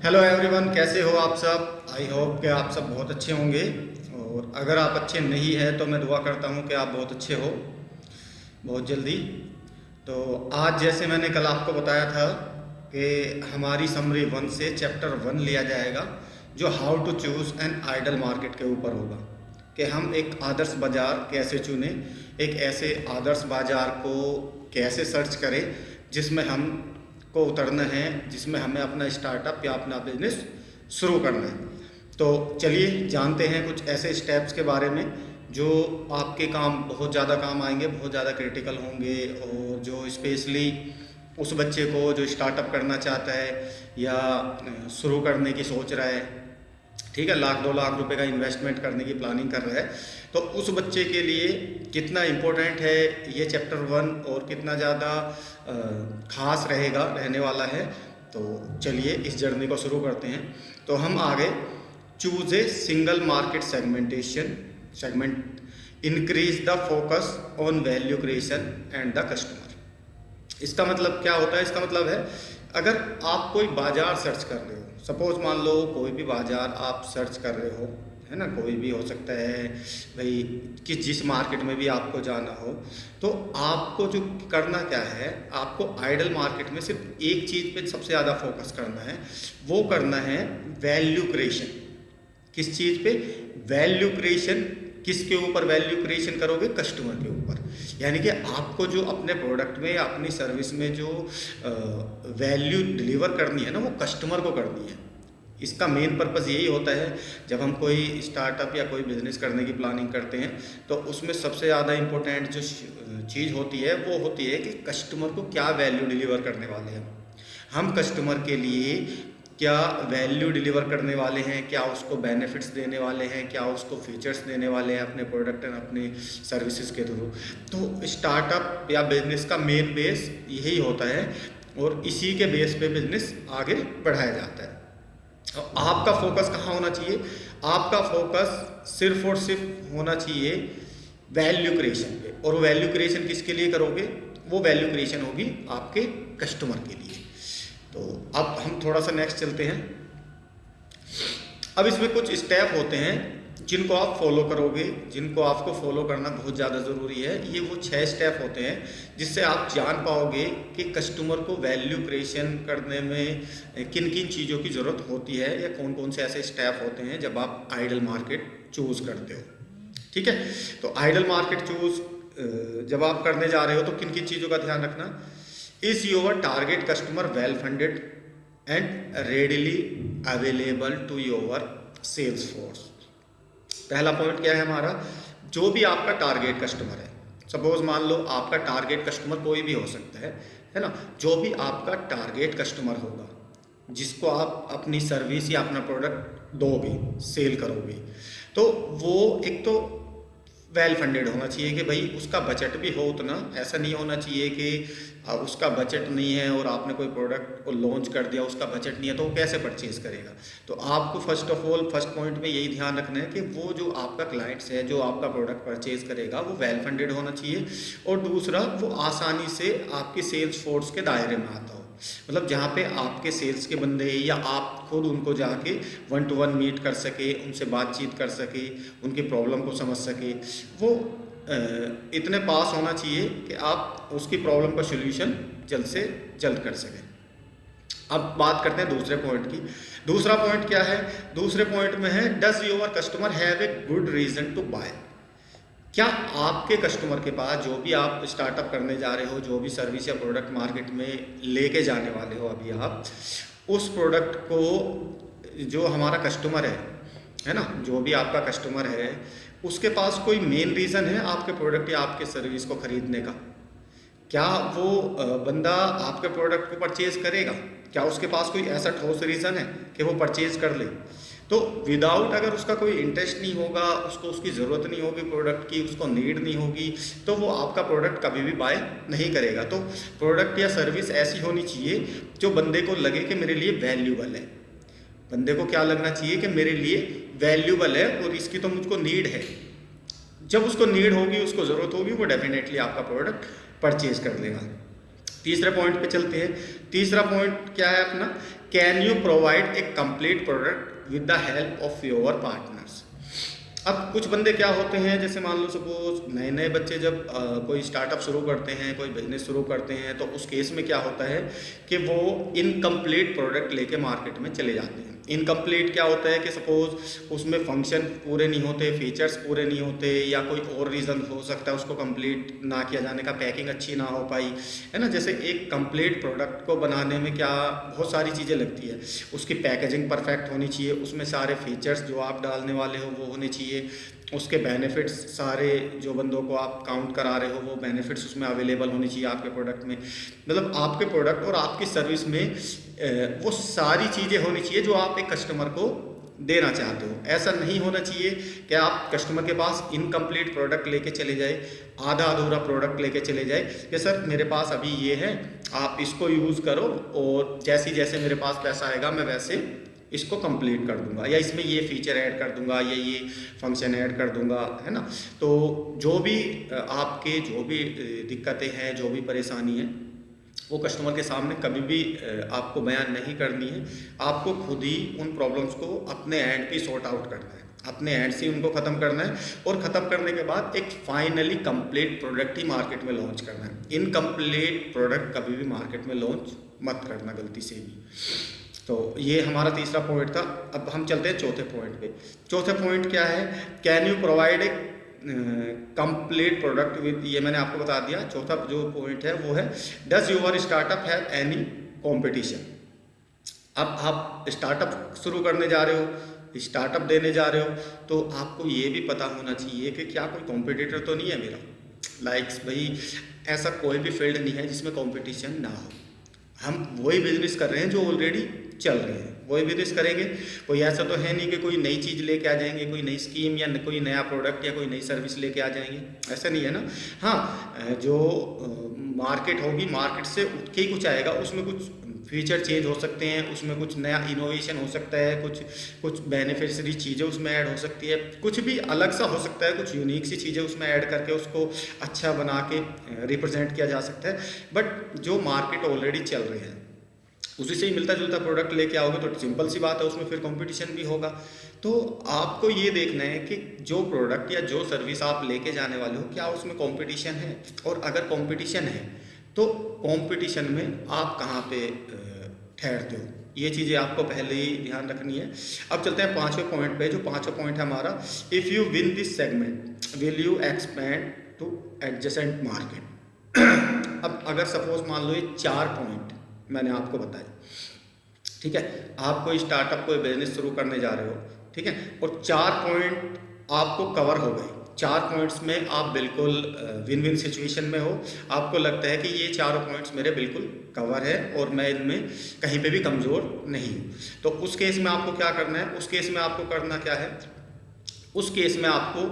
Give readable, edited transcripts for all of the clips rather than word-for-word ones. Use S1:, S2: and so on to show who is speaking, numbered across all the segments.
S1: Hello everyone, कैसे हो आप सब। आई होप कि आप सब बहुत अच्छे होंगे। और अगर आप अच्छे नहीं हैं तो मैं दुआ करता हूँ कि आप बहुत अच्छे हो बहुत जल्दी। तो आज जैसे मैंने कल आपको बताया था कि हमारी समरी 1 से चैप्टर 1 लिया जाएगा, जो how to choose an ideal market के ऊपर होगा कि हम एक आदर्श बाज़ार कैसे चुनें, एक ऐसे आदर्श बाज़ार को कैसे सर्च करें जिसमें हम को उतरना है, जिसमें हमें अपना स्टार्टअप या अपना बिजनेस शुरू करना है। तो चलिए जानते हैं कुछ ऐसे स्टेप्स के बारे में जो आपके काम बहुत ज़्यादा काम आएंगे, बहुत ज़्यादा क्रिटिकल होंगे, और जो स्पेशली उस बच्चे को जो स्टार्टअप करना चाहता है या शुरू करने की सोच रहा है, ठीक है, 1-2 लाख रुपए का इन्वेस्टमेंट करने की प्लानिंग कर रहा है, तो उस बच्चे के लिए कितना इम्पोर्टेंट है ये चैप्टर 1 और कितना ज़्यादा खास रहने वाला है। तो चलिए इस जर्नी को शुरू करते हैं। तो हम आगे choose a single market segment increase the focus on value creation and the customer. इसका मतलब क्या होता है? इसका मतलब है, अगर आप कोई बाजार सर्च कर रहे हो, सपोज मान लो कोई भी बाजार आप सर्च कर रहे हो, है ना, कोई भी हो सकता है भाई, कि जिस मार्केट में भी आपको जाना हो, तो आपको जो करना क्या है, आपको आइडल मार्केट में सिर्फ एक चीज़ पे सबसे ज़्यादा फोकस करना है, वो करना है वैल्यू क्रिएशन। किस चीज़ पे? Value creation. किसके ऊपर वैल्यू क्रिएशन करोगे? कस्टमर के ऊपर। यानी कि आपको जो अपने प्रोडक्ट में या अपनी सर्विस में जो वैल्यू डिलीवर करनी है ना, वो कस्टमर को करनी है। इसका मेन पर्पस यही होता है, जब हम कोई स्टार्टअप या कोई बिजनेस करने की प्लानिंग करते हैं तो उसमें सबसे ज़्यादा इम्पोर्टेंट जो चीज़ होती है वो होती है कि कस्टमर को क्या वैल्यू डिलीवर करने वाले हैं। हम कस्टमर के लिए क्या वैल्यू डिलीवर करने वाले हैं, क्या उसको बेनिफिट्स देने वाले हैं, क्या उसको फीचर्स देने वाले हैं अपने प्रोडक्ट एंड अपने सर्विसेज के थ्रू। तो स्टार्टअप या बिजनेस का मेन बेस यही होता है, और इसी के बेस पे बिजनेस आगे बढ़ाया जाता है। और आपका फोकस कहाँ होना चाहिए? आपका फोकस सिर्फ और सिर्फ होना चाहिए वैल्यू क्रिएशन पे। और वैल्यू क्रिएशन किसके लिए करोगे? वो वैल्यू क्रिएशन होगी आपके कस्टमर के लिए। तो अब हम थोड़ा सा नेक्स्ट चलते हैं। अब इसमें कुछ स्टेप होते हैं जिनको आप फॉलो करोगे, जिनको आपको फॉलो करना बहुत ज़्यादा ज़रूरी है। ये वो 6 स्टेप होते हैं जिससे आप जान पाओगे कि कस्टमर को वैल्यू क्रिएशन करने में किन किन चीज़ों की ज़रूरत होती है, या कौन कौन से ऐसे स्टेप होते हैं जब आप आइडल मार्केट चूज़ करते हो। ठीक है, तो आइडल मार्केट चूज़ जब आप करने जा रहे हो तो किन किन चीज़ों का ध्यान रखना। Is your target customer well funded and readily available to your sales force. पहला पॉइंट क्या है हमारा? जो भी आपका टारगेट कस्टमर है, सपोज मान लो आपका टारगेट कस्टमर कोई भी हो सकता है ना, जो भी आपका टारगेट कस्टमर होगा जिसको आप अपनी सर्विस या अपना प्रोडक्ट दोगे, सेल करोगे, तो वो एक तो वेल फंडेड होना चाहिए कि भाई उसका बजट भी हो उतना। ऐसा नहीं होना चाहिए कि उसका बजट नहीं है और आपने कोई प्रोडक्ट को लॉन्च कर दिया, उसका बजट नहीं है, तो वो कैसे परचेज करेगा। तो आपको first of all first point में यही ध्यान रखना है कि वो जो आपका क्लाइंट्स है, जो आपका प्रोडक्ट परचेज करेगा, वो वेल फंडेड होना चाहिए। और दूसरा, वो आसानी से आपके सेल्स फोर्स के दायरे में आता हो। मतलब जहाँ पे आपके सेल्स के बंदे या आप खुद उनको जाके 1 to 1 मीट कर सके, उनसे बातचीत कर सके, उनकी प्रॉब्लम को समझ सके, वो इतने पास होना चाहिए कि आप उसकी प्रॉब्लम का सोल्यूशन जल्द से जल्द कर सकें। अब बात करते हैं दूसरे पॉइंट की। दूसरा पॉइंट क्या है? दूसरे पॉइंट में है, does your customer have a good reason to buy. क्या आपके कस्टमर के पास, जो भी आप स्टार्टअप करने जा रहे हो, जो भी सर्विस या प्रोडक्ट मार्केट में लेके जाने वाले हो अभी आप, उस प्रोडक्ट को जो हमारा कस्टमर है ना, जो भी आपका कस्टमर है, उसके पास कोई मेन रीज़न है आपके प्रोडक्ट या आपके सर्विस को ख़रीदने का? क्या वो बंदा आपके प्रोडक्ट को परचेज़ करेगा? क्या उसके पास कोई ऐसा ठोस रीज़न है कि वो परचेज़ कर ले? तो विदाउट, अगर उसका कोई इंटरेस्ट नहीं होगा, उसको उसकी ज़रूरत नहीं होगी प्रोडक्ट की, उसको नीड नहीं होगी, तो वो आपका प्रोडक्ट कभी भी बाय नहीं करेगा। तो प्रोडक्ट या सर्विस ऐसी होनी चाहिए जो बंदे को लगे कि मेरे लिए वैल्यूबल है। बंदे को क्या लगना चाहिए कि मेरे लिए वैल्यूबल है और इसकी तो मुझको नीड है। जब उसको नीड होगी, उसको ज़रूरत होगी, वो डेफिनेटली आपका प्रोडक्ट परचेज कर लेगा। तीसरे पॉइंट पे चलते हैं। तीसरा पॉइंट क्या है अपना, can you provide a complete product with the help of your partners. अब कुछ बंदे क्या होते हैं, जैसे मान लो सपोज नए नए बच्चे जब कोई स्टार्टअप शुरू करते हैं, कोई बिजनेस शुरू करते हैं, तो उस केस में क्या होता है कि वो इनकम्प्लीट प्रोडक्ट लेके मार्केट में चले जाते हैं। इनकम्प्लीट क्या होता है कि सपोज उसमें फंक्शन पूरे नहीं होते, फीचर्स पूरे नहीं होते, या कोई और रीज़न हो सकता है उसको कंप्लीट ना किया जाने का, पैकिंग अच्छी ना हो पाई, है ना। जैसे एक कंप्लीट प्रोडक्ट को बनाने में क्या बहुत सारी चीज़ें लगती है, उसकी पैकेजिंग परफेक्ट होनी चाहिए, उसमें सारे फीचर्स जो आप डालने वाले हो वो होने चाहिए, उसके बेनिफिट्स सारे जो बंदों को आप काउंट करा रहे हो वो बेनिफिट्स उसमें अवेलेबल होनी चाहिए आपके प्रोडक्ट में। मतलब आपके प्रोडक्ट और आपकी सर्विस में वो सारी चीज़ें होनी चाहिए जो आप एक कस्टमर को देना चाहते हो। ऐसा नहीं होना चाहिए कि आप कस्टमर के पास इनकम्प्लीट प्रोडक्ट लेके चले जाए, आधा अधूरा प्रोडक्ट लेके चले जाए कि सर मेरे पास अभी ये है, आप इसको यूज़ करो और जैसे जैसे मेरे पास पैसा आएगा मैं वैसे इसको कंप्लीट कर दूंगा, या इसमें ये फीचर ऐड कर दूंगा, या ये फंक्शन ऐड कर दूंगा, है ना। तो जो भी आपके जो भी दिक्कतें हैं, जो भी परेशानी है, वो कस्टमर के सामने कभी भी आपको बयान नहीं करनी है। आपको खुद ही उन प्रॉब्लम्स को अपने एंड पे सॉर्ट आउट करना है, अपने एंड से उनको ख़त्म करना है, और ख़त्म करने के बाद एक फाइनली कंप्लीट प्रोडक्ट ही मार्केट में लॉन्च करना है। इनकम्प्लीट प्रोडक्ट कभी भी मार्केट में लॉन्च मत करना गलती से भी। तो ये हमारा तीसरा पॉइंट था। अब हम चलते हैं चौथे पॉइंट पे। चौथे पॉइंट क्या है, can you provide a complete product with, ये मैंने आपको बता दिया। चौथा जो पॉइंट है वो है, does your startup have any competition. अब आप स्टार्टअप शुरू करने जा रहे हो, स्टार्टअप देने जा रहे हो, तो आपको ये भी पता होना चाहिए कि क्या कोई कॉम्पिटिटर तो नहीं है मेरा। भाई ऐसा कोई भी फील्ड नहीं है जिसमें कॉम्पिटिशन ना हो। हम वही बिजनेस कर रहे हैं जो ऑलरेडी चल रहे हैं, वही बिजनेस करेंगे। कोई ऐसा तो है नहीं कि कोई नई चीज़ लेके आ जाएंगे, कोई नई स्कीम या कोई नया प्रोडक्ट या कोई नई सर्विस लेके आ जाएंगे, ऐसा नहीं है ना। हाँ, जो मार्केट होगी, मार्केट से उठ के ही कुछ आएगा, उसमें कुछ फीचर चेंज हो सकते हैं, उसमें कुछ नया इनोवेशन हो सकता है, कुछ बेनिफिशियरी चीज़ें उसमें ऐड हो सकती है, कुछ भी अलग सा हो सकता है, कुछ यूनिक सी चीज़ें उसमें ऐड करके उसको अच्छा बना के रिप्रेजेंट किया जा सकता है। बट जो मार्केट ऑलरेडी चल रहे हैं उसी से ही मिलता जुलता प्रोडक्ट लेके आओगे तो सिंपल सी बात है, उसमें फिर कंपटीशन भी होगा। तो आपको ये देखना है कि जो प्रोडक्ट या जो सर्विस आप लेके जाने वाले हो, क्या उसमें कंपटीशन है, और अगर कंपटीशन है तो कंपटीशन में आप कहाँ पे ठहरते हो। ये चीज़ें आपको पहले ही ध्यान रखनी है। अब चलते हैं पांचवें पॉइंट पे। जो पांचवा पॉइंट है हमारा, if you win this segment will you expand two adjacent market. अब अगर सपोज मान लो ये 4 पॉइंट मैंने आपको बताया, ठीक है, आप कोई स्टार्टअप कोई बिजनेस शुरू करने जा रहे हो, ठीक है, और 4 पॉइंट आपको कवर हो गए। 4 पॉइंट्स में आप बिल्कुल विन विन सिचुएशन में हो, आपको लगता है कि ये 4 पॉइंट्स मेरे बिल्कुल कवर है और मैं इनमें कहीं पे भी कमज़ोर नहीं हूँ। तो उस केस में आपको क्या करना है, उस केस में आपको करना क्या है, उस केस में आपको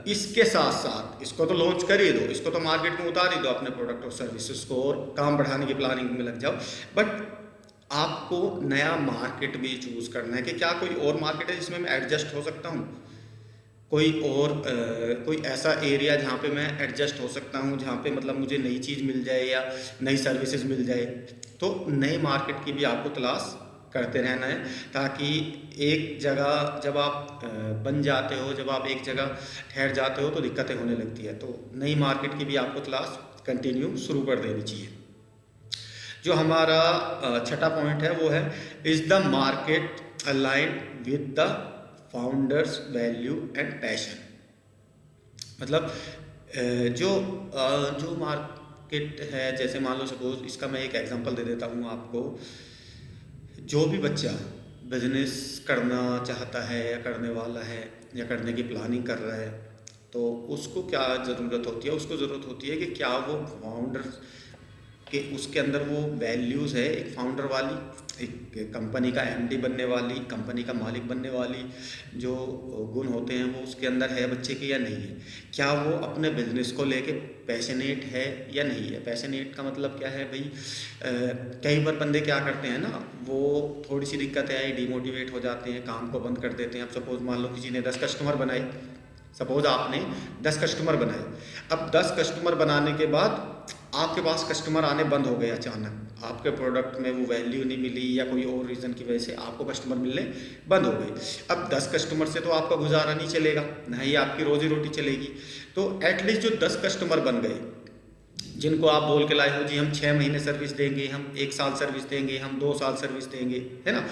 S1: इसके साथ साथ इसको तो लॉन्च कर ही दो, इसको तो मार्केट में उतार ही दो अपने प्रोडक्ट और सर्विसेज को, और काम बढ़ाने की प्लानिंग में लग जाओ। बट आपको नया मार्केट भी चूज़ करना है कि क्या कोई और मार्केट है जिसमें मैं एडजस्ट हो सकता हूँ, कोई ऐसा एरिया जहाँ पे मैं एडजस्ट हो सकता हूँ, जहाँ पे मतलब मुझे नई चीज़ मिल जाए या नई सर्विसेज मिल जाए। तो नए मार्केट की भी आपको तलाश करते रहना है, ताकि एक जगह जब आप बन जाते हो, जब आप एक जगह ठहर जाते हो तो दिक्कतें होने लगती है। तो नई मार्केट की भी आपको तलाश कंटिन्यू शुरू कर देनी चाहिए। जो हमारा छठा पॉइंट है वो है, is the market aligned with the founders value and passion. मतलब जो मार्केट है, जैसे मान लो सपोज, इसका मैं एक एग्जांपल दे देता हूँ आपको। जो भी बच्चा बिजनेस करना चाहता है या करने वाला है या करने की प्लानिंग कर रहा है, तो उसको क्या ज़रूरत होती है, उसको ज़रूरत होती है कि क्या वो फाउंडर कि उसके अंदर वो वैल्यूज़ है एक फाउंडर वाली, एक कंपनी का एमडी बनने वाली, कंपनी का मालिक बनने वाली जो गुण होते हैं वो उसके अंदर है बच्चे के या नहीं है। क्या वो अपने बिजनेस को लेके पैशनेट है या नहीं है। पैशनेट का मतलब क्या है भाई, कई बार बंदे क्या करते हैं ना, वो थोड़ी सी दिक्कतें आई डिमोटिवेट हो जाते हैं, काम को बंद कर देते हैं। अब सपोज मान लो किसी ने 10 कस्टमर बनाए, सपोज आपने 10 कस्टमर बनाए। अब 10 कस्टमर बनाने के बाद आपके पास कस्टमर आने बंद हो गए अचानक, आपके प्रोडक्ट में वो वैल्यू नहीं मिली या कोई और रीज़न की वजह से आपको कस्टमर मिलने बंद हो गए। अब 10 कस्टमर से तो आपका गुजारा नहीं चलेगा, ना ही आपकी रोजी रोटी चलेगी। तो एटलीस्ट जो 10 कस्टमर बन गए, जिनको आप बोल के लाए हो जी हम 6 महीने सर्विस देंगे, हम 1 साल सर्विस देंगे, हम 2 साल सर्विस देंगे, है ना।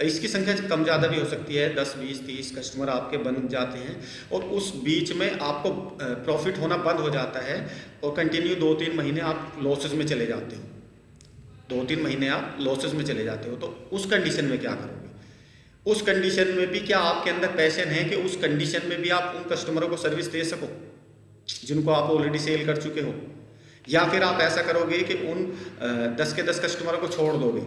S1: इसकी संख्या कम ज़्यादा भी हो सकती है, 10 20 30 कस्टमर आपके बन जाते हैं और उस बीच में आपको प्रॉफिट होना बंद हो जाता है और कंटिन्यू 2-3 महीने आप लॉसेस में चले जाते हो, 2-3 महीने आप लॉसेस में चले जाते हो। तो उस कंडीशन में क्या करोगे? उस कंडीशन में भी क्या आपके अंदर पैशन है कि उस कंडीशन में भी आप उन कस्टमरों को सर्विस दे सको जिनको आप ऑलरेडी सेल कर चुके हो? या फिर आप ऐसा करोगे कि उन 10 के 10 कस्टमरों को छोड़ दोगे,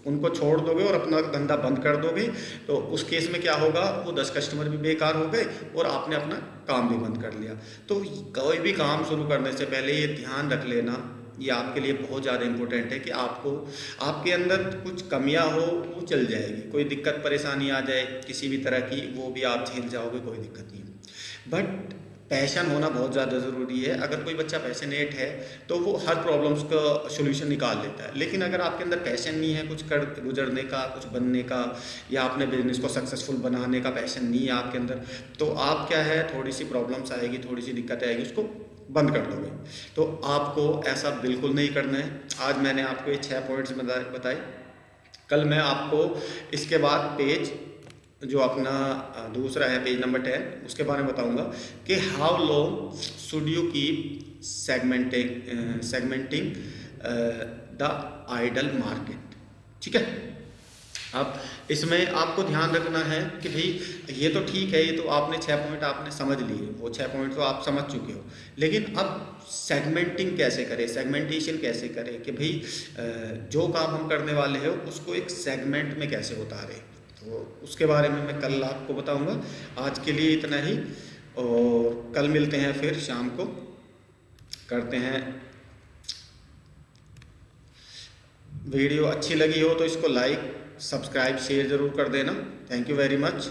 S1: उनको छोड़ दोगे और अपना धंधा बंद कर दोगे? तो उस केस में क्या होगा, वो 10 कस्टमर भी बेकार हो गए और आपने अपना काम भी बंद कर लिया। तो कोई भी काम शुरू करने से पहले ये ध्यान रख लेना, ये आपके लिए बहुत ज़्यादा इम्पोर्टेंट है कि आपको आपके अंदर कुछ कमियां हो वो चल जाएगी, कोई दिक्कत परेशानी आ जाए किसी भी तरह की वो भी आप झेल जाओगे, कोई दिक्कत नहीं है। बट पैशन होना बहुत ज़्यादा ज़रूरी है। अगर कोई बच्चा पैशनेट है तो वो हर प्रॉब्लम्स का सोल्यूशन निकाल लेता है, लेकिन अगर आपके अंदर पैशन नहीं है कुछ कर गुजरने का, कुछ बनने का, या अपने बिजनेस को सक्सेसफुल बनाने का पैशन नहीं है आपके अंदर, तो आप क्या है, थोड़ी सी प्रॉब्लम्स आएगी, थोड़ी सी दिक्कत आएगी, उसको बंद कर दोगे। तो आपको ऐसा बिल्कुल नहीं करना है। आज मैंने आपको ये 6 पॉइंट्स बताए, कल मैं आपको इसके बाद पेज जो अपना दूसरा है पेज नंबर 10 उसके बारे में बताऊंगा कि how long should you keep segmenting the ideal market. ठीक है, अब इसमें आपको ध्यान रखना है कि भाई ये तो ठीक है, ये तो आपने 6 पॉइंट आपने समझ लिए, वो 6 पॉइंट तो आप समझ चुके हो, लेकिन अब सेगमेंटिंग कैसे करें, सेगमेंटेशन कैसे करें कि भाई जो काम हम करने वाले हैं उसको एक सेगमेंट में कैसे उतारें, तो उसके बारे में मैं कल आपको बताऊंगा। आज के लिए इतना ही और कल मिलते हैं, फिर शाम को करते हैं। वीडियो अच्छी लगी हो तो इसको लाइक सब्सक्राइब शेयर ज़रूर कर देना। Thank you very much.